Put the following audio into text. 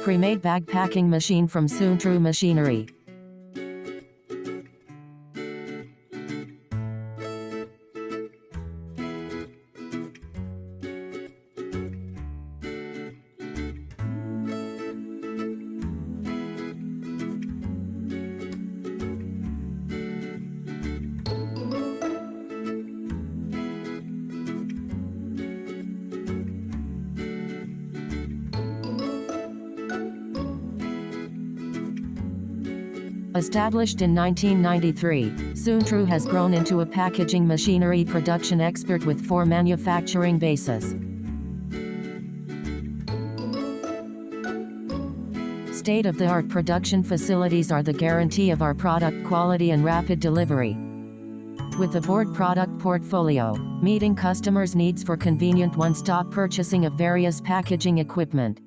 Premade bag packing machine from Soontrue Machinery. Established in 1993, Soontrue has grown into a packaging machinery production expert with 4 manufacturing bases. State-of-the-art production facilities are the guarantee of our product quality and rapid delivery. With a broad product portfolio, meeting customers' needs for convenient one-stop purchasing of various packaging equipment.